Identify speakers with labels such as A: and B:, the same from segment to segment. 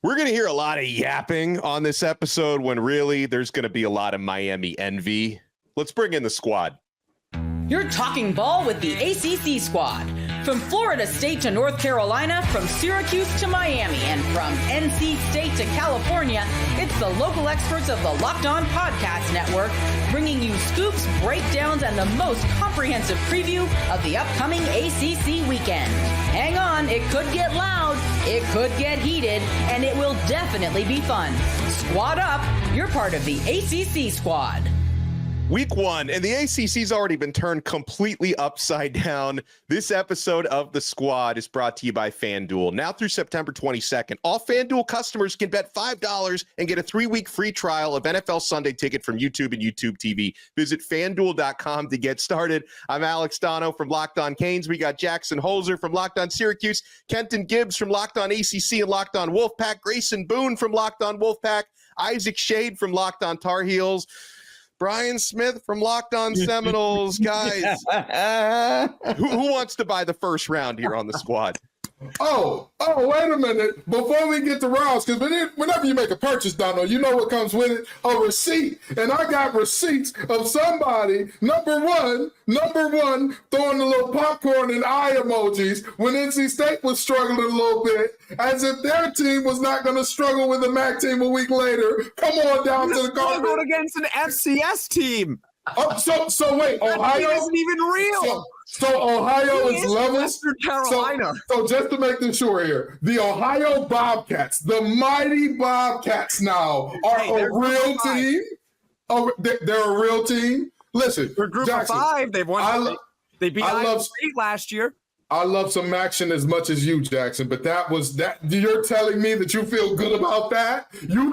A: We're going to hear a lot of yapping on this episode when really there's going to be a lot of Miami envy. Let's bring in the squad.
B: You're talking ball with the ACC Squad. From Florida State to North Carolina, from Syracuse to Miami, and from NC State to California, it's the local experts of the Locked On Podcast Network, bringing you scoops, breakdowns, and the most comprehensive preview of the upcoming ACC weekend. Hang on, it could get loud, it could get heated, and it will definitely be fun. Squad up, you're part of the ACC Squad.
A: Week 1, and the ACC's already been turned completely upside down. This episode of The Squad is brought to you by FanDuel. Now through September 22nd, all FanDuel customers can bet $5 and get a 3-week free trial of NFL Sunday Ticket from YouTube and YouTube TV. Visit FanDuel.com to get started. I'm Alex Donno from Locked On Canes. We got Jackson Holzer from Locked On Syracuse, Kenton Gibbs from Locked On ACC and Locked On Wolfpack, Grayson Boone from Locked On Wolfpack, Isaac Shade from Locked On Tar Heels, Brian Smith from Locked On Seminoles. Guys, who wants to buy the first round here on the squad?
C: Oh, wait a minute. Before we get to rounds, because whenever you make a purchase, Donno, you know what comes with it? A receipt. And I got receipts of somebody, number one, throwing the little popcorn and eye emojis when NC State was struggling a little bit, as if their team was not going to struggle with the MAC team a week later. Come on down to the carpet.
D: Struggled against an FCS team.
C: Oh, so wait, Ohio
D: isn't even real.
C: So Ohio is level.
D: Western Carolina.
C: So just to make this sure here, the Ohio Bobcats, the mighty Bobcats now are a real team. Oh, they're a real team. Listen,
D: they're group
C: Jackson,
D: of 5. They've won. They beat Iowa State last year.
C: I love some action as much as you, Jackson, but that. You're telling me that you feel good about that?
D: I'm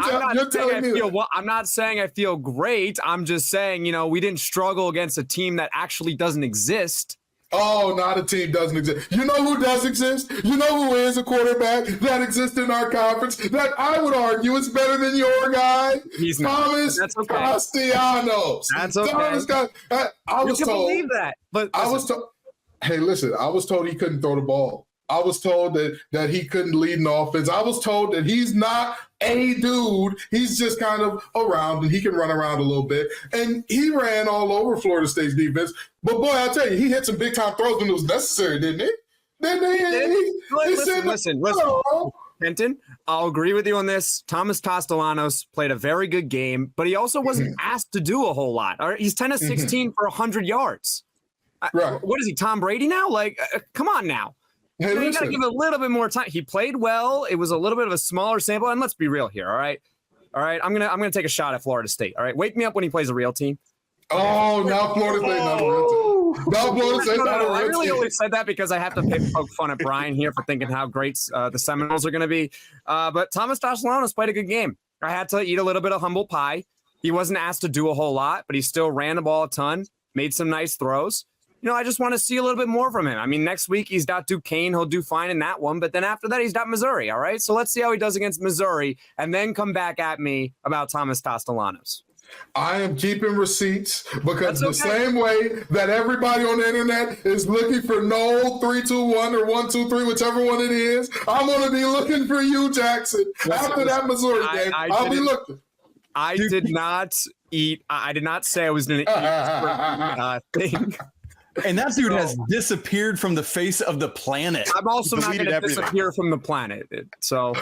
D: not saying I feel great. I'm just saying, we didn't struggle against a team that actually doesn't exist.
C: Oh, not a team doesn't exist. You know who does exist? You know who is a quarterback that exists in our conference that I would argue is better than your guy?
D: He's
C: Thomas Castellanos.
D: That's okay.
C: I was told.
D: Believe that, but
C: I was told. Hey, listen, I was told he couldn't throw the ball. I was told that he couldn't lead an offense. I was told that he's not a dude. He's just kind of around, and he can run around a little bit. And he ran all over Florida State's defense. But, boy, I'll tell you, he hit some big-time throws when it was necessary, didn't he?
D: Listen. Kenton, I'll agree with you on this. Thomas Castellanos played a very good game, but he also wasn't asked to do a whole lot. All right? He's 10 of 16 for 100 yards.
C: Right.
D: What is he, Tom Brady now? Come on now.
C: Hey,
D: you got to give it a little bit more time. He played well. It was a little bit of a smaller sample, and let's be real here. All right. I'm gonna take a shot at Florida State. All right. Wake me up when he plays a real team.
C: Oh, now Florida State not a real team. Now Florida State not a real team.
D: I really only said that because I have to poke fun at Brian here for thinking how great the Seminoles are going to be. But Thomas Castellanos played a good game. I had to eat a little bit of humble pie. He wasn't asked to do a whole lot, but he still ran the ball a ton, made some nice throws. I just want to see a little bit more from him. I mean, next week he's got Duquesne. He'll do fine in that one. But then after that, he's got Missouri. All right. So let's see how he does against Missouri and then come back at me about Thomas Castellanos.
C: I am keeping receipts because the same way that everybody on the internet is looking for no 3-2-1 or 1-2-3, whichever one it is, I'm going to be looking for you, Jackson. After that Missouri game, I'll be looking.
D: I did not eat. I did not say I was going to eat thing.
E: And that dude has disappeared from the face of the planet.
D: I'm also not going to disappear from the planet. So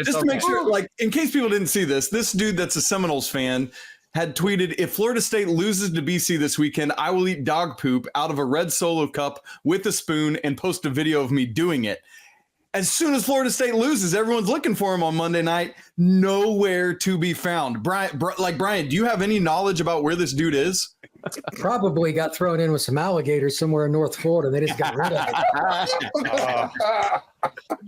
E: just to make sure, in case people didn't see this dude that's a Seminoles fan had tweeted, if Florida State loses to BC this weekend, I will eat dog poop out of a red Solo cup with a spoon and post a video of me doing it. As soon as Florida State loses, everyone's looking for him on Monday night. Nowhere to be found. Brian, do you have any knowledge about where this dude is?
F: Probably got thrown in with some alligators somewhere in North Florida. They just got rid of it.
A: Man.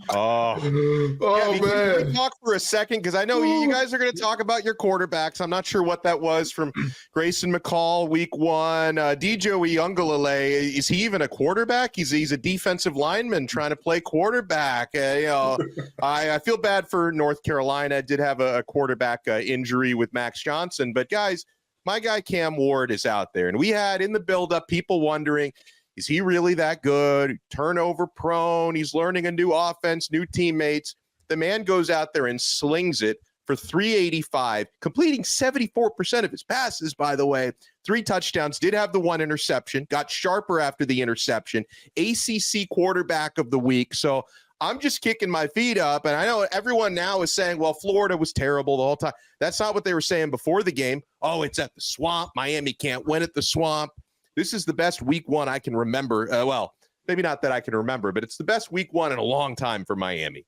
A: Can we talk for a second? Because I know you guys are going to talk about your quarterbacks. I'm not sure what that was from Grayson McCall, week 1. DJ Uiagalelei, is he even a quarterback? He's a defensive lineman trying to play quarterback. I feel bad for North Carolina. Did have a quarterback injury with Max Johnson. But, guys, my guy Cam Ward is out there. And we had in the buildup people wondering, is he really that good? Turnover prone. He's learning a new offense, new teammates. the man goes out there and slings it for 385, completing 74% of his passes, by the way. 3 touchdowns, did have the 1 interception, got sharper after the interception, ACC quarterback of the week. So I'm just kicking my feet up. And I know everyone now is saying, well, Florida was terrible the whole time. That's not what they were saying before the game. Oh, it's at the Swamp. Miami can't win at the Swamp. This is the best week 1 I can remember. Well, maybe not that I can remember, but it's the best week 1 in a long time for Miami.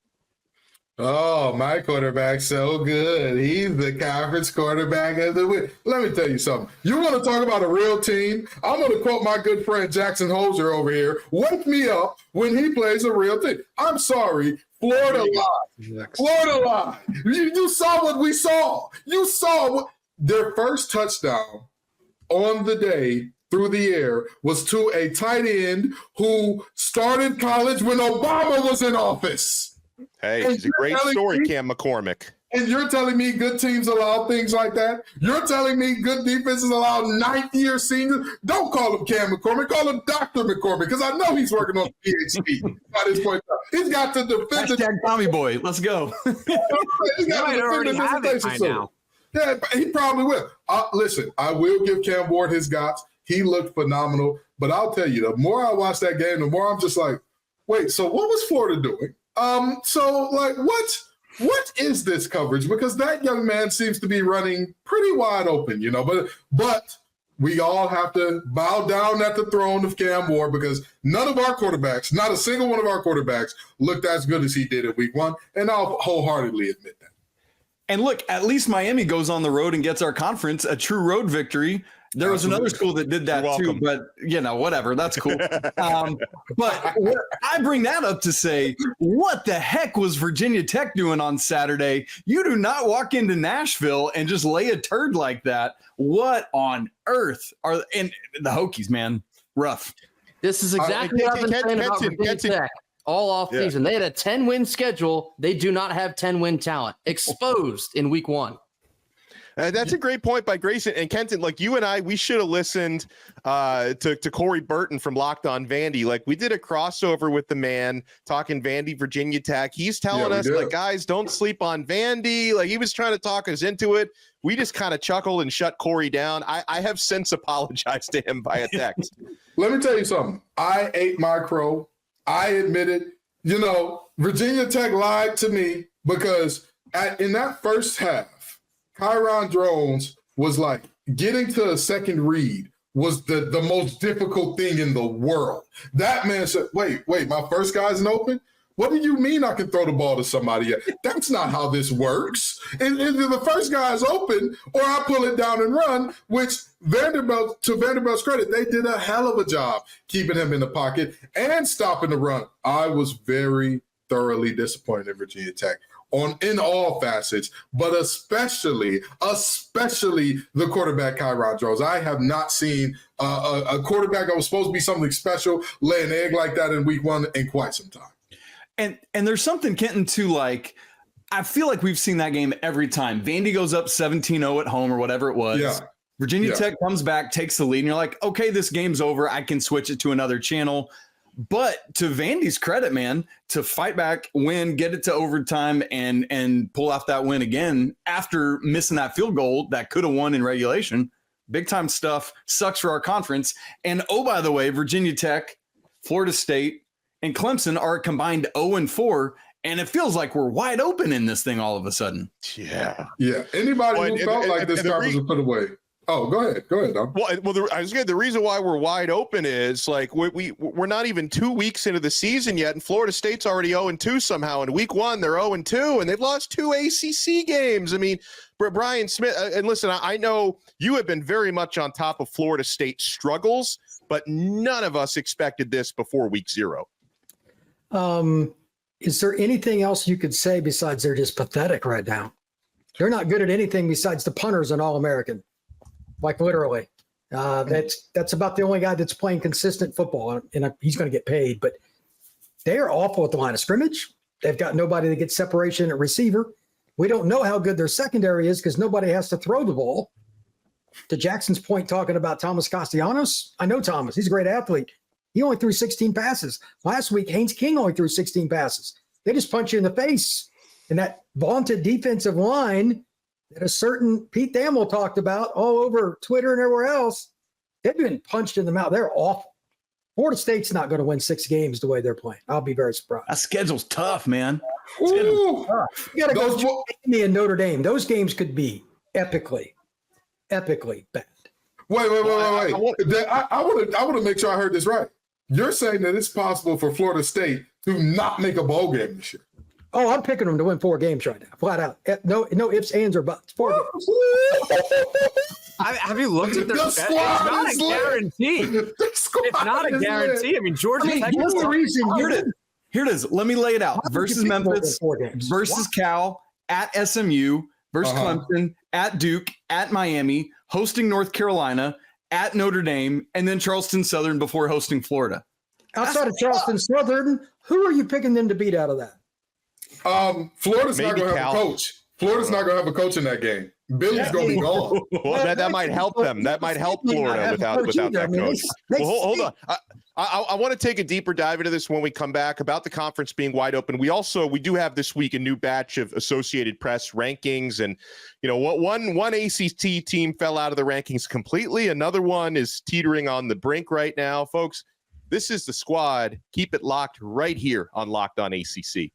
C: Oh, my quarterback's so good. He's the conference quarterback of the week. Let me tell you something. You want to talk about a real team? I'm going to quote my good friend Jackson Holzer over here. Wake me up when he plays a real team. I'm sorry. Florida lied. Florida lied. You saw what we saw. You saw their first touchdown on the day through the air was to a tight end who started college when Obama was in office.
A: Hey, it's a great story, Cam McCormick.
C: And you're telling me good teams allow things like that? You're telling me good defenses allow 9th-year seniors? Don't call him Cam McCormick. Call him Dr. McCormick, because I know he's working on PhD by this point. He's got to defend
E: it. Tommy boy, let's go.
C: He's got to defend the dissertation soon. Yeah, he probably will. Listen, I will give Cam Ward his guts. He looked phenomenal. But I'll tell you, the more I watch that game, the more I'm just like, wait, so what was Florida doing? So like, what is this coverage? Because that young man seems to be running pretty wide open, you know, but we all have to bow down at the throne of Cam Ward, because none of our quarterbacks, not a single one of our quarterbacks, looked as good as he did in week 1. And I'll wholeheartedly admit that.
E: And look, at least Miami goes on the road and gets our conference a true road victory. There was another school that did that too, but whatever. That's cool. But I bring that up to say, what the heck was Virginia Tech doing on Saturday? You do not walk into Nashville and just lay a turd like that. What on earth are and the Hokies, man? Rough.
G: This is exactly what I've been saying about Virginia Tech all off season. They had a 10-win schedule. They do not have 10-win talent. Exposed in week 1.
A: That's a great point by Grayson and Kenton. Like, you and I, we should have listened to Corey Burton from Locked On Vandy. Like, we did a crossover with the man talking Vandy, Virginia Tech. He's telling us, like, guys, don't sleep on Vandy. Like, he was trying to talk us into it. We just kind of chuckled and shut Corey down. I have since apologized to him via text.
C: Let me tell you something. I ate my crow. I admit it. You know, Virginia Tech lied to me because in that first half, Kyron Drones was like, getting to a second read was the most difficult thing in the world. That man said, wait, my first guy isn't open? What do you mean I can throw the ball to somebody? That's not how this works. Either the first guy is open or I pull it down and run, which Vanderbilt's credit, they did a hell of a job keeping him in the pocket and stopping the run. I was very thoroughly disappointed in Virginia Tech in all facets, but especially the quarterback, Kyron Drones. I have not seen a quarterback that was supposed to be something special lay an egg like that in week 1 in quite some time.
E: And there's something, Kenton, to like, I feel like we've seen that game every time. Vandy goes up 17-0 at home or whatever it was. Yeah. Virginia Tech comes back, takes the lead, and you're like, okay, this game's over. I can switch it to another channel. But to Vandy's credit, man, to fight back, win, get it to overtime, and pull off that win again after missing that field goal that could have won in regulation. Big time stuff. Sucks for our conference. And oh, by the way, Virginia Tech, Florida State, and Clemson are combined 0-4. And it feels like we're wide open in this thing all of a sudden.
C: Yeah. Anybody who felt like this conference was put away. Oh, go ahead, Dom.
A: The reason why we're wide open is like we're not even 2 weeks into the season yet, and Florida State's already 0-2 somehow. In week 1, they're 0-2, and they've lost 2 ACC games. I mean, Brian Smith, and listen, I know you have been very much on top of Florida State's struggles, but none of us expected this before week 0.
F: Is there anything else you could say besides they're just pathetic right now? They're not good at anything besides the punters and All-American. Like literally, that's about the only guy that's playing consistent football, and he's going to get paid. But they are awful at the line of scrimmage. They've got nobody that gets separation at receiver. We don't know how good their secondary is because nobody has to throw the ball. To Jackson's point, talking about Thomas Castellanos, I know Thomas. He's a great athlete. He only threw 16 passes. Last week, Haynes King only threw 16 passes. They just punch you in the face. And that vaunted defensive line that a certain Pete Thamel talked about all over Twitter and everywhere else, they've been punched in the mouth. They're awful. Florida State's not going to win 6 games the way they're playing. I'll be very surprised.
E: That schedule's tough, man.
F: You got to go to Miami and Notre Dame. Those games could be epically bad.
C: Wait. I want to make sure I heard this right. You're saying that it's possible for Florida State to not make a bowl game this year?
F: Oh, I'm picking them to win 4 games right now, flat out. No ifs, ands, or buts. 4 games.
D: Have you looked at their schedule? It's not a guarantee. It's not a guarantee. I mean, Georgia Tech.
F: What's the reason?
E: Here it is. Let me lay it out. Versus Memphis, versus Cal, at SMU, versus Clemson, at Duke, at Miami, hosting North Carolina, at Notre Dame, and then Charleston Southern before hosting Florida.
F: Outside of Charleston Southern, who are you picking them to beat out of that?
C: Florida's not going to have a coach. Florida's not going to have a coach in that game. Billy's going to be gone.
A: Well, that might help them. That might help Florida without that coach. Well, hold on. I want to take a deeper dive into this when we come back about the conference being wide open. We do have this week a new batch of Associated Press rankings, and one ACC team fell out of the rankings completely. Another one is teetering on the brink right now, folks. This is the Squad. Keep it locked right here on Locked On ACC.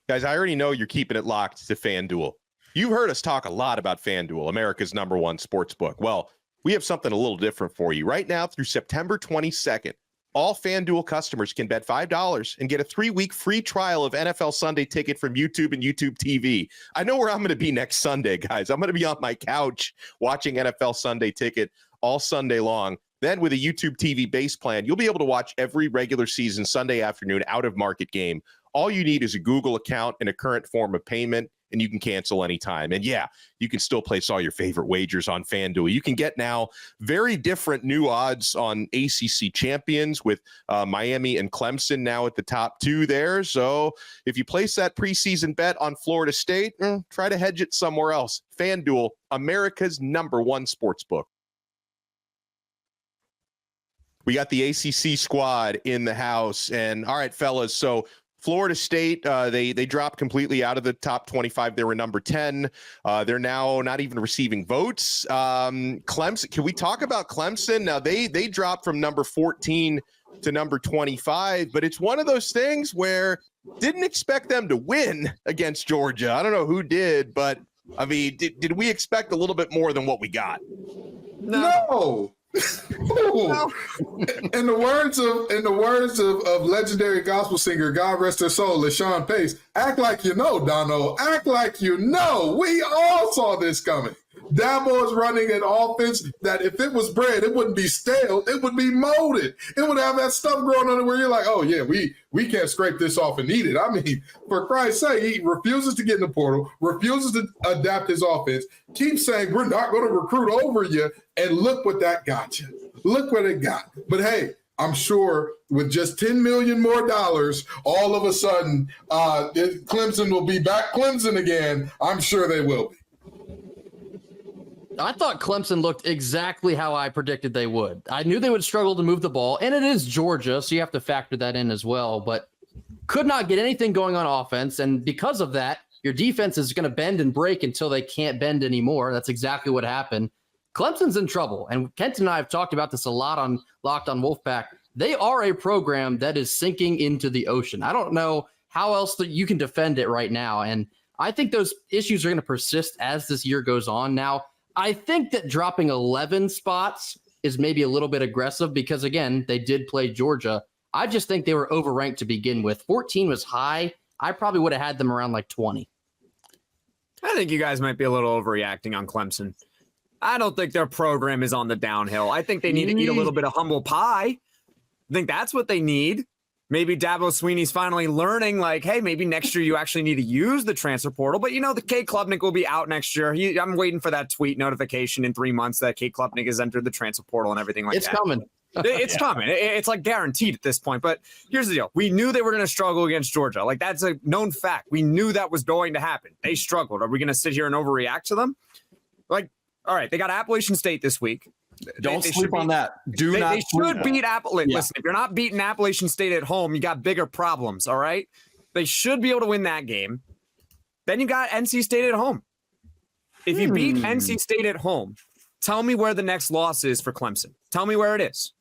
A: Guys, I already know you're keeping it locked to FanDuel. You've heard us talk a lot about FanDuel, America's #1 sports book. Well, we have something a little different for you. Right now through September 22nd, all FanDuel customers can bet $5 and get a 3-week free trial of NFL Sunday Ticket from YouTube and YouTube TV. I know where I'm going to be next Sunday, guys. I'm going to be on my couch watching NFL Sunday Ticket all Sunday long. Then with a YouTube TV base plan, you'll be able to watch every regular season Sunday afternoon out-of-market game. All you need is a Google account and a current form of payment, and you can cancel anytime. And yeah, you can still place all your favorite wagers on FanDuel. You can get now very different new odds on ACC champions with Miami and Clemson now at the top 2 there. So if you place that preseason bet on Florida State, try to hedge it somewhere else. FanDuel, America's #1 sports book. We got the ACC Squad in the house. And all right, fellas, so Florida State, they dropped completely out of the top 25. They were number 10. They're now not even receiving votes. Clemson, can we talk about Clemson? Now, they dropped from number 14 to number 25, but it's one of those things where didn't expect them to win against Georgia. I don't know who did, but, I mean, did we expect a little bit more than what we got?
C: No. In the words of legendary gospel singer, God rest her soul, LaShawn Pace, act like you know, Donno. Act like you know. We all saw this coming. Dabo is running an offense that if it was bread, it wouldn't be stale. It would be molded. It would have that stuff growing on it where you're like, oh, yeah, we can't scrape this off and eat it. I mean, for Christ's sake, he refuses to get in the portal, refuses to adapt his offense, keeps saying we're not going to recruit over you, and look what that got you. Look what it got. But, hey, I'm sure with just $10 million more, all of a sudden Clemson will be back Clemson again. I'm sure they will be.
G: I thought Clemson looked exactly how I predicted they would. I knew they would struggle to move the ball, and it is Georgia, so you have to factor that in as well, but could not get anything going on offense, and because of that, your defense is going to bend and break until they can't bend anymore. That's exactly what happened. Clemson's in trouble, and Kent and I have talked about this a lot on Locked on Wolfpack. They are a program that is sinking into the ocean. I don't know how else that you can defend it right now, and I think those issues are going to persist as this year goes on. Now, I think that dropping 11 spots is maybe a little bit aggressive because, again, they did play Georgia. I just think they were overranked to begin with. 14 was high. I probably would have had them around like 20.
D: I think you guys might be a little overreacting on Clemson. I don't think their program is on the downhill. I think they need to eat a little bit of humble pie. I think that's what they need. Maybe Dabo Swinney's finally learning, like, hey, maybe next year you actually need to use the transfer portal. But, the Kate Klubnik will be out next year. I'm waiting for that tweet notification in 3 months that Kate Klubnik has entered the transfer portal and everything like that.
G: It's coming.
D: It's coming. It's like guaranteed at this point. But here's the deal. We knew they were going to struggle against Georgia. Like, that's a known fact. We knew that was going to happen. They struggled. Are we going to sit here and overreact to them? Like, all right, they got Appalachian State this week.
E: Don't sleep on that. They
D: should beat Appalachian.
E: Yeah.
D: Listen, if you're not beating Appalachian State at home, you got bigger problems, all right? They should be able to win that game. Then you got NC State at home. If you beat NC State at home, tell me where the next loss is for Clemson. Tell me where it is.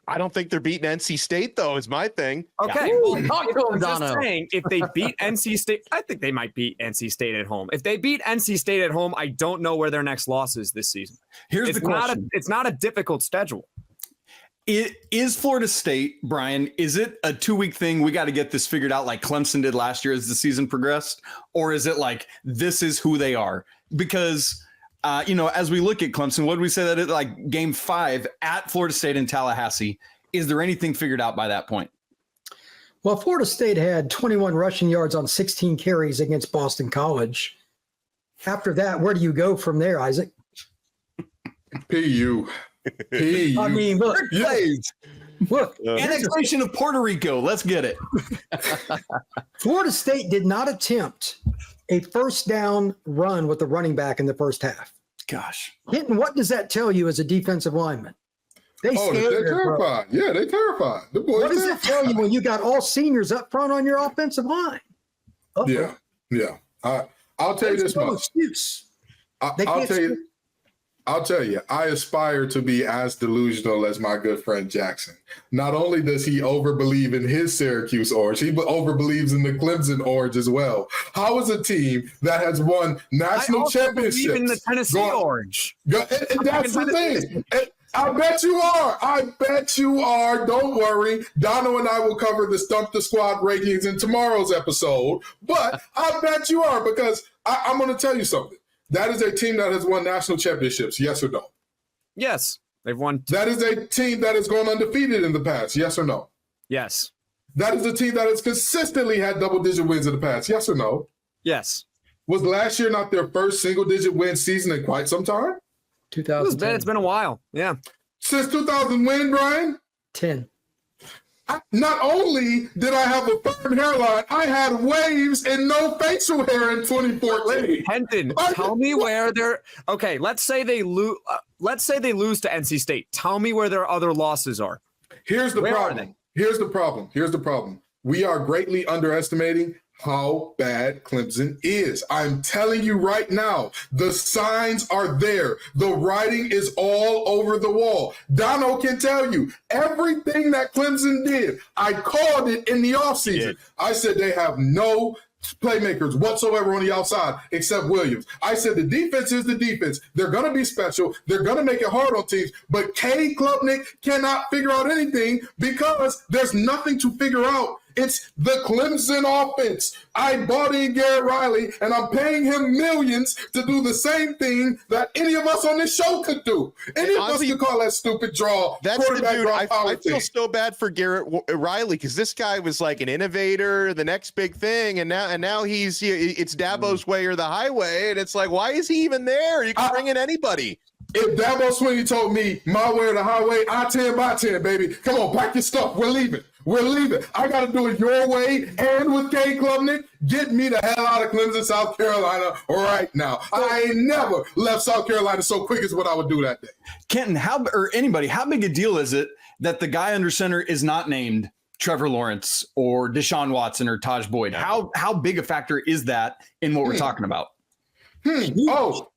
A: I don't think they're beating NC State, though, is my thing.
D: Okay.
G: Well, talk to him,
D: I'm just
G: Donno.
D: saying, if they beat NC State, I think they might beat NC State at home. If they beat NC State at home, I don't know where their next loss is this season.
E: Here's the question.
D: It's not a difficult schedule.
E: It is Florida State, Brian. Is it a 2-week thing? We got to get this figured out like Clemson did last year as the season progressed? Or is it like, this is who they are? Because, as we look at Clemson, what did we say that it like game 5 at Florida State in Tallahassee? Is there anything figured out by that point?
F: Well, Florida State had 21 rushing yards on 16 carries against Boston College. After that, where do you go from there, Isaac?
C: PU.
F: I mean, look.
E: Annexation of Puerto Rico. Let's get it.
F: Florida State did not attempt a first down run with the running back in the first half.
E: Gosh.
F: Hinton, what does that tell you as a defensive lineman? They're
C: terrified. Yeah, they're terrified. The boys.
F: What does that tell you when you got all seniors up front on your offensive line?
C: Yeah. I'll tell you this much. I'll tell you, I aspire to be as delusional as my good friend Jackson. Not only does he overbelieve in his Syracuse Orange, he overbelieves in the Clemson Orange as well. How is a team that has won national championships?
D: Even the Tennessee Orange.
C: And that's the thing. I bet you are. Don't worry. Donno and I will cover the Stump the Squad rankings in tomorrow's episode. But I bet you are, because I'm going to tell you something. That is a team that has won national championships, yes or no?
D: Yes, they've won.
C: That is a team that has gone undefeated in the past, yes or no?
D: Yes.
C: That is a team that has consistently had double-digit wins in the past, yes or no?
D: Yes.
C: Was last year not their first single-digit win season in quite some time?
F: 2010.
D: It's been a while, yeah.
C: Since 2000 when, Brian?
F: 10.
C: Not only did I have a firm hairline, I had waves and no facial hair in 2014.
D: Henton, tell me where they're okay. Let's say they lose. Let's say they lose to NC State. Tell me where their other losses are.
C: Here's the problem. Here's the problem. We are greatly underestimating how bad Clemson is. I'm telling you right now, the signs are there. The writing is all over the wall. Donno can tell you everything that Clemson did. I called it in the offseason. I said they have no playmakers whatsoever on the outside except Williams. I said the defense is the defense. They're going to be special. They're going to make it hard on teams. But K. Klubnik cannot figure out anything because there's nothing to figure out. It's the Clemson offense. I bought in Garrett Riley, and I'm paying him millions to do the same thing that any of us on this show could do. Any of us could call that stupid draw.
A: That's the dude. I feel so bad for Garrett Riley because this guy was like an innovator, the next big thing, and now he's it's Dabo's way or the highway, and it's like, why is he even there? You can bring in anybody.
C: If Dabo Swinney told me my way or the highway, I 10 by 10, baby. Come on, pack your stuff. We're leaving. I got to do it your way and with K. Klubnik. Get me the hell out of Clemson, South Carolina right now. I ain't never left South Carolina so quick as what I would do that day.
E: Kenton, how big a deal is it that the guy under center is not named Trevor Lawrence or Deshaun Watson or Taj Boyd? How big a factor is that in what we're talking about?
C: Oh,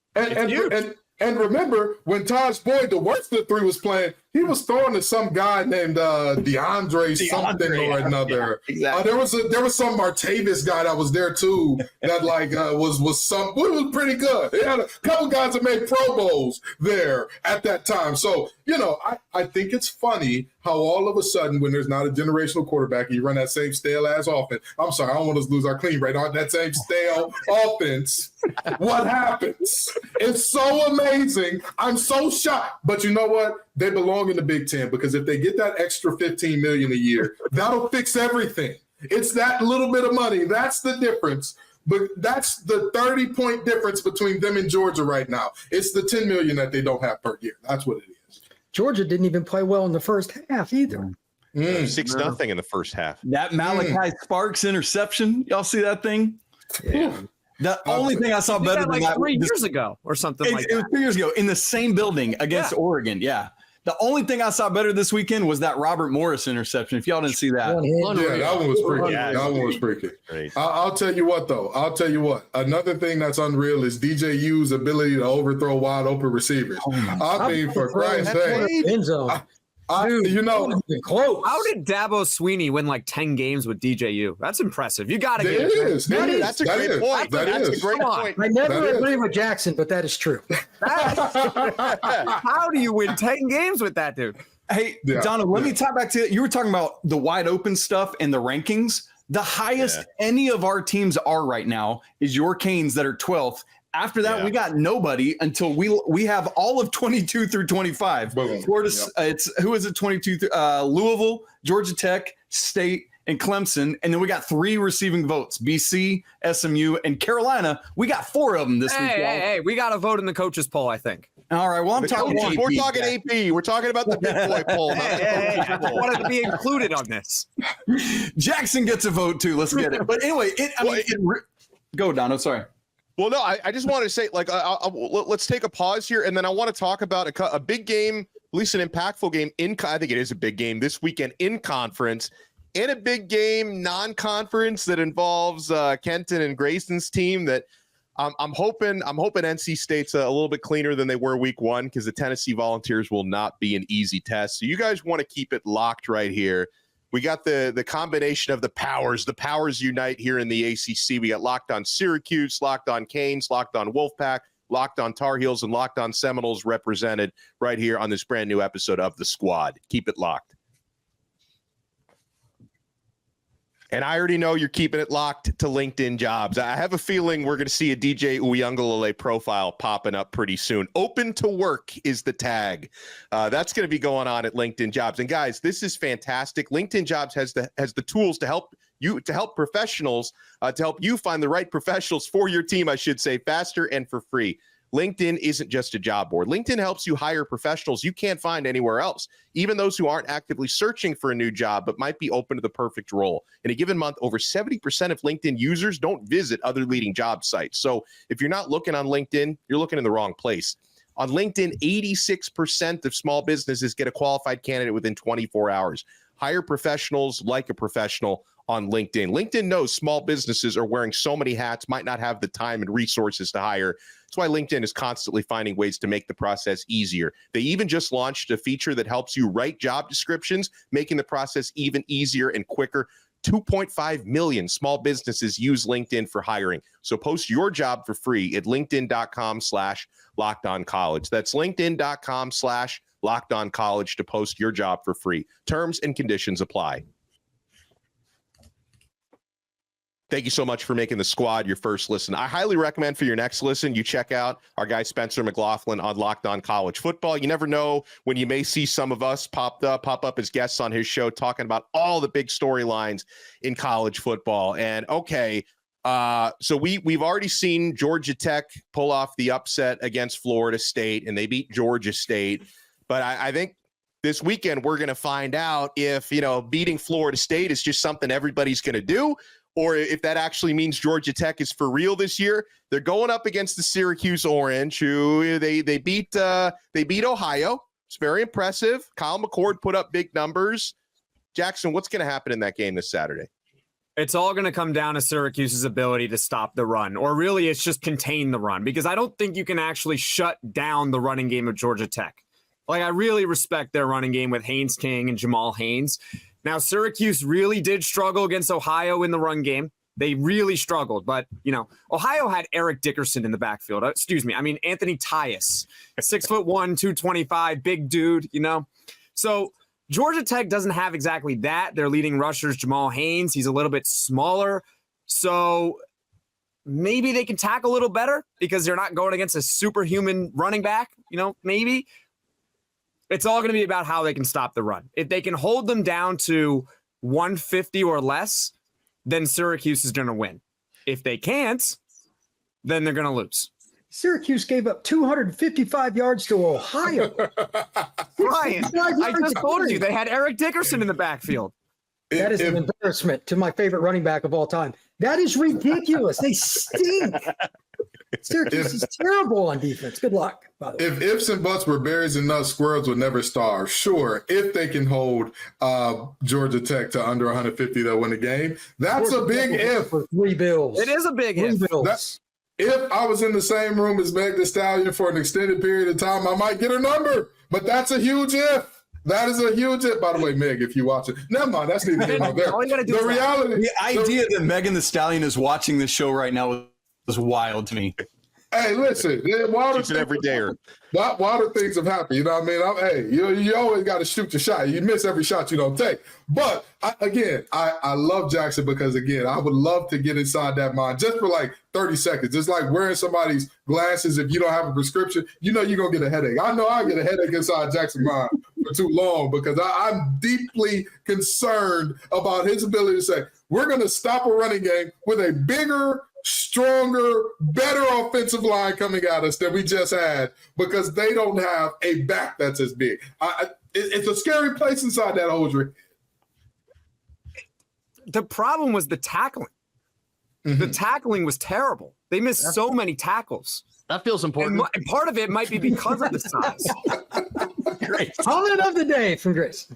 C: and remember when Taj Boyd, the worst of the three, was playing, he was throwing to some guy named DeAndre something or another.
E: Yeah, exactly.
C: There was some Martavis guy that was there too that was pretty good. They had a couple guys that made Pro Bowls there at that time. So I think it's funny how all of a sudden when there's not a generational quarterback, you run that same stale ass offense. I'm sorry, I don't want us to lose our clean rate on that same stale offense. What happens? It's so amazing. I'm so shocked. But you know what? They belong in the Big Ten because if they get that extra $15 million a year, that'll fix everything. It's that little bit of money. That's the difference. But that's the 30-point difference between them and Georgia right now. It's the $10 million that they don't have per year. That's what it is.
F: Georgia didn't even play well in the first half either.
A: 6-0 in the first half.
E: That Malachi Sparks interception, y'all see that thing?
F: Yeah.
E: The only thing I saw better than
D: like
E: that
D: 3 years ago or something like
E: it was
D: that.
E: 3 years ago in the same building against Oregon. Yeah. The only thing I saw better this weekend was that Robert Morris interception. If y'all didn't see that.
C: Yeah, that one was freaky.
A: Yeah,
C: that one was freaky.
A: Great.
C: I'll tell you what, though. I'll tell you what. Another thing that's unreal is DJU's ability to overthrow wide open receivers. I mean, for Christ's sake.
F: End zone.
C: Dude, you know,
F: close.
D: How did Dabo Sweeney win like 10 games with DJU? That's impressive. You got to get
C: it
D: it.
C: is.
A: That's a great point. That's a great point.
F: I never agree with Jackson, but that is true.
D: How do you win 10 games with that dude?
E: Hey, Donno, let me tie back to you were talking about the wide open stuff and the rankings. The highest any of our teams are right now is your Canes that are 12th. After that, we got nobody until we have all of 22 through 25. Florida, it's who is it? 22. Louisville, Georgia Tech, State, and Clemson, and then we got 3 receiving votes: BC, SMU, and Carolina. We got 4 of them this week.
D: Hey, we got a vote in the coaches poll, I think.
E: All right, well, I'm talking.
A: We're talking AP. We're talking about the big boy poll.
D: I wanted to be included on this.
E: Jackson gets a vote too. Let's get it. But anyway, go, Donno. Sorry.
A: Well, no, I just wanted to say, like, let's take a pause here, and then I want to talk about a big game, at least an impactful game I think it is a big game this weekend in conference, and a big game non-conference that involves Kenton and Grayson's team. That I'm hoping NC State's a little bit cleaner than they were week 1, because the Tennessee Volunteers will not be an easy test. So you guys want to keep it locked right here. We got the combination of the powers unite here in the ACC. We got Locked On Syracuse, Locked On Canes, Locked On Wolfpack, Locked On Tar Heels, and Locked On Seminoles represented right here on this brand new episode of The Squad. Keep it locked. And I already know you're keeping it locked to LinkedIn Jobs. I have a feeling we're going to see a DJ Uiagalelei profile popping up pretty soon. Open to work is the tag. That's going to be going on at LinkedIn Jobs. And guys, this is fantastic. LinkedIn Jobs has the tools to help professionals, to help you find the right professionals for your team, I should say, faster and for free. LinkedIn isn't just a job board. LinkedIn helps you hire professionals you can't find anywhere else, even those who aren't actively searching for a new job but might be open to the perfect role. In a given month, over 70% of LinkedIn users don't visit other leading job sites. So if you're not looking on LinkedIn, you're looking in the wrong place. On LinkedIn, 86% of small businesses get a qualified candidate within 24 hours. Hire professionals like a professional on LinkedIn. LinkedIn knows small businesses are wearing so many hats, might not have the time and resources to hire. That's why LinkedIn is constantly finding ways to make the process easier. They even just launched a feature that helps you write job descriptions, making the process even easier and quicker. 2.5 million small businesses use LinkedIn for hiring. So post your job for free at linkedin.com/lockedoncollege. That's linkedin.com/lockedoncollege to post your job for free. Terms and conditions apply. Thank you so much for making The Squad your first listen. I highly recommend for your next listen, you check out our guy Spencer McLaughlin on Locked On College Football. You never know when you may see some of us pop up as guests on his show talking about all the big storylines in college football. And so we've already seen Georgia Tech pull off the upset against Florida State, and they beat Georgia State. But I think this weekend we're going to find out if, beating Florida State is just something everybody's going to do, or if that actually means Georgia Tech is for real this year. They're going up against the Syracuse Orange, who they beat Ohio. It's very impressive. Kyle McCord put up big numbers. Jackson, what's going to happen in that game this Saturday?
D: It's all going to come down to Syracuse's ability to stop the run, or really it's just contain the run, because I don't think you can actually shut down the running game of Georgia Tech. Like, I really respect their running game with Haynes King and Jamal Haynes. Now, Syracuse really did struggle against Ohio in the run game. They really struggled, but, Ohio had Eric Dickerson in the backfield. Anthony Tyus, 6'1", 225, big dude, So Georgia Tech doesn't have exactly that. Their leading rusher is Jamal Haynes. He's a little bit smaller. So maybe they can tackle a little better because they're not going against a superhuman running back, maybe. It's all going to be about how they can stop the run. If they can hold them down to 150 or less, then Syracuse is going to win. If they can't, then they're going to lose.
F: Syracuse gave up 255 yards to Ohio.
D: Ryan, I just told you they had Eric Dickerson in the backfield.
F: That is an embarrassment to my favorite running back of all time. That is ridiculous. They stink. Syracuse is terrible on defense. Good luck. By the way.
C: If ifs and buts were berries and nuts, squirrels would never starve. Sure, if they can hold Georgia Tech to under 150, they'll win the game. That's a big if.
F: For 3 bills.
D: It is a big if.
C: If I was in the same room as Meg Thee Stallion for an extended period of time, I might get her number. But that's a huge if. That is a huge if. By the way, Meg, if you watch it, never mind. That's neither here nor there. The reality,
E: the idea that Megan Thee Stallion is watching this show right now is wild to me.
C: Hey, listen,
A: She's an everydayer.
C: Water things have happened. You know what I mean? You always got to shoot your shot. You miss every shot you don't take. But I love Jackson because, again, I would love to get inside that mind just for like 30 seconds. It's like wearing somebody's glasses. If you don't have a prescription, you know you're going to get a headache. I know I get a headache inside Jackson's mind for too long because I'm deeply concerned about his ability to say, we're going to stop a running game with a bigger, stronger, better offensive line coming at us than we just had because they don't have a back that's as big. It's a scary place inside that Oldrick.
D: The problem was the tackling. Mm-hmm. The tackling was terrible. They missed so many tackles.
G: That feels important.
D: And part of it might be because of the size.
F: Great. Comment of the day from Grace.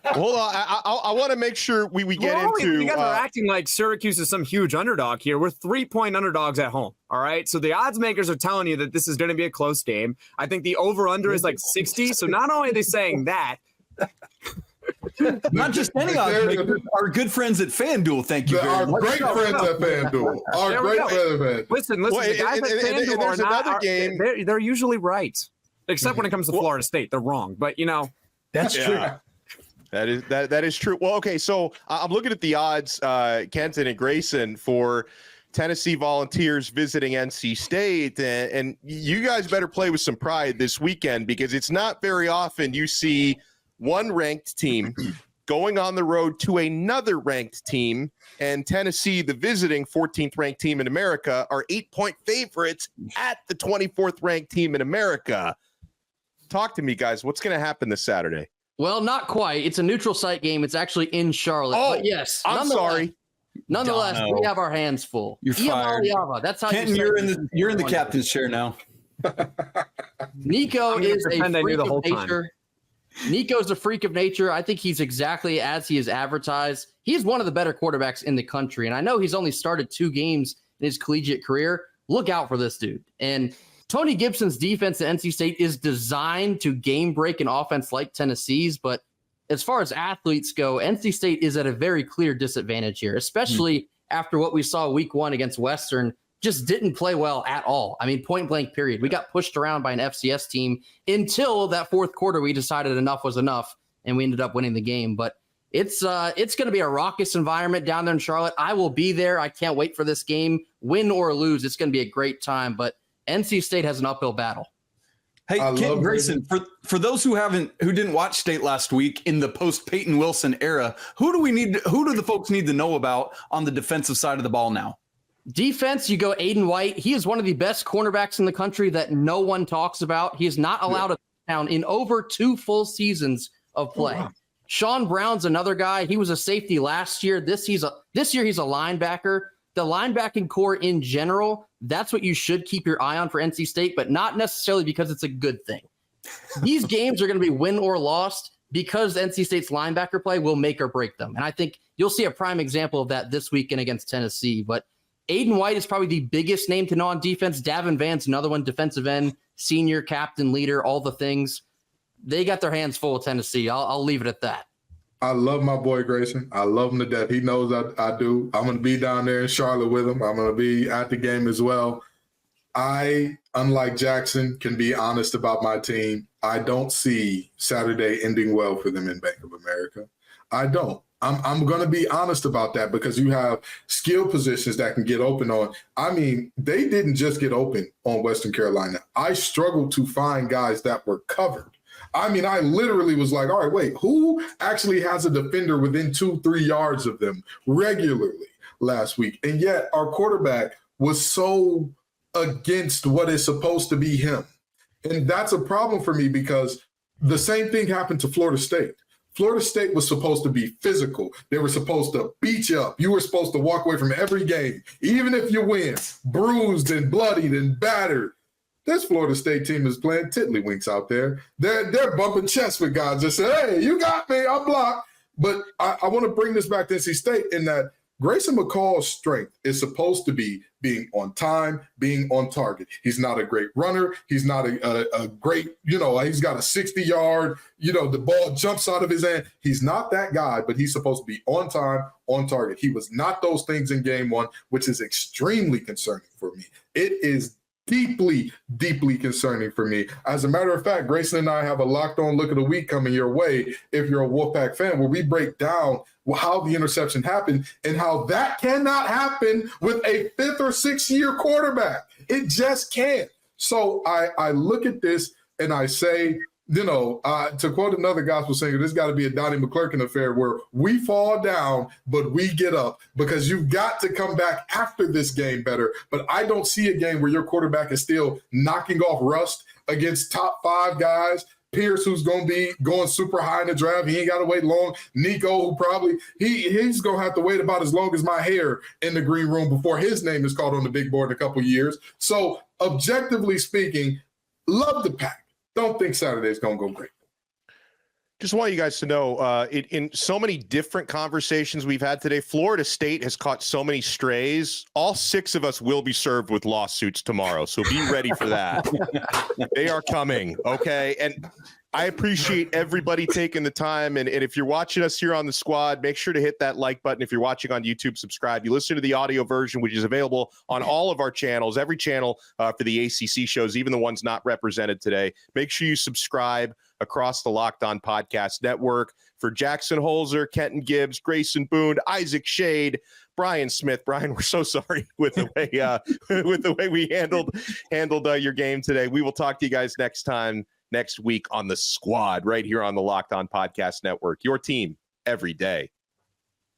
A: Hold on. I want to make sure we get into.
D: You guys are acting like Syracuse is some huge underdog here. We're 3-point underdogs at home. All right. So the odds makers are telling you that this is going to be a close game. I think the over-under is like 60. So not only are they saying that.
E: Not just any odds makers, our good friends at FanDuel. Thank you very much.
C: Our great friends at FanDuel. Our great friends at FanDuel.
D: Listen. The guys at FanDuel they're usually right. Except when it comes to Florida State, they're wrong. But
F: that's true.
A: That is true. Well, okay, so I'm looking at the odds, Kenton and Grayson, for Tennessee Volunteers visiting NC State, and you guys better play with some pride this weekend because it's not very often you see one ranked team going on the road to another ranked team, and Tennessee, the visiting 14th ranked team in America, are 8-point favorites at the 24th ranked team in America. Talk to me, guys. What's going to happen this Saturday?
G: Well, not quite. It's a neutral site game. It's actually in Charlotte.
A: Oh,
G: but yes.
A: I'm sorry.
G: Nonetheless,
E: Donno.
G: we have our hands full.
E: You're fired.
G: That's how
E: Kenton, you're in the captain's chair now.
G: Nico is a freak of nature. Nico's a freak of nature. I think he's exactly as he is advertised. He's one of the better quarterbacks in the country. And I know he's only started 2 games in his collegiate career. Look out for this dude. And Tony Gibson's defense at NC State is designed to game break an offense like Tennessee's. But as far as athletes go, NC State is at a very clear disadvantage here, especially after what we saw week 1 against Western. Just didn't play well at all. I mean, point blank period. We got pushed around by an FCS team until that 4th quarter. We decided enough was enough, and we ended up winning the game. But it's going to be a raucous environment down there in Charlotte. I will be there. I can't wait for this game. Win or lose, it's going to be a great time. But NC State has an uphill battle.
E: Hey, Ken Grayson, for those who didn't watch State last week in the post Peyton Wilson era, who do the folks need to know about on the defensive side of the ball now?
G: Defense, you go Aiden White. He is one of the best cornerbacks in the country that no one talks about. He is not allowed a touchdown in over 2 full seasons of play. Oh, wow. Sean Brown's another guy. He was a safety last year. This year he's a linebacker. The linebacking core in general, that's what you should keep your eye on for NC State, but not necessarily because it's a good thing. These games are going to be win or lost because NC State's linebacker play will make or break them. And I think you'll see a prime example of that this weekend against Tennessee. But Aiden White is probably the biggest name to know on defense. Davin Van's another one, defensive end, senior, captain, leader, all the things. They got their hands full of Tennessee. I'll leave it at that.
C: I love my boy Grayson. I love him to death. He knows I do. I'm going to be down there in Charlotte with him. I'm going to be at the game as well. I, unlike Jackson, can be honest about my team. I don't see Saturday ending well for them in Bank of America. I don't. I'm going to be honest about that because you have skill positions that can get open on. I mean, they didn't just get open on Western Carolina. I struggled to find guys that were covered. I mean, I literally was like, all right, wait, who actually has a defender within 2-3 yards of them regularly last week? And yet our quarterback was so against what is supposed to be him. And that's a problem for me because the same thing happened to Florida State. Florida State was supposed to be physical. They were supposed to beat you up. You were supposed to walk away from every game, even if you win, bruised and bloodied and battered. This Florida State team is playing tiddlywinks out there. They're bumping chests with guys that say, hey, you got me, I'm blocked. But I want to bring this back to NC State in that Grayson McCall's strength is supposed to be being on time, being on target. He's not a great runner. He's not a great, he's got a 60-yard, the ball jumps out of his hand. He's not that guy, but he's supposed to be on time, on target. He was not those things in game one, which is extremely concerning for me. It is deeply, deeply concerning for me. As a matter of fact, Grayson and I have a locked on look of the week coming your way if you're a Wolfpack fan, where we break down how the interception happened and how that cannot happen with a 5th or 6th year quarterback. It just can't. So I look at this and I say, to quote another gospel singer, there's got to be a Donnie McClurkin affair where we fall down, but we get up, because you've got to come back after this game better. But I don't see a game where your quarterback is still knocking off rust against top 5 guys. Pierce, who's going to be going super high in the draft. He ain't got to wait long. Nico, who probably he's going to have to wait about as long as my hair in the green room before his name is called on the big board in a couple years. So objectively speaking, love the Pack. Don't think Saturday's going to go great.
A: Just want you guys to know, in so many different conversations we've had today, Florida State has caught so many strays. All 6 of us will be served with lawsuits tomorrow, so be ready for that. They are coming, okay? And I appreciate everybody taking the time. And if you're watching us here on the Squad, make sure to hit that like button. If you're watching on YouTube, subscribe. You listen to the audio version, which is available on all of our channels, every channel for the ACC shows, even the ones not represented today. Make sure you subscribe across the Locked On Podcast Network. For Jackson Holzer, Kenton Gibbs, Grayson Boone, Isaac Shade, Brian Smith. Brian, we're so sorry with the way we handled your game today. We will talk to you guys next week on the Squad right here on the Locked On Podcast Network. Your team every day.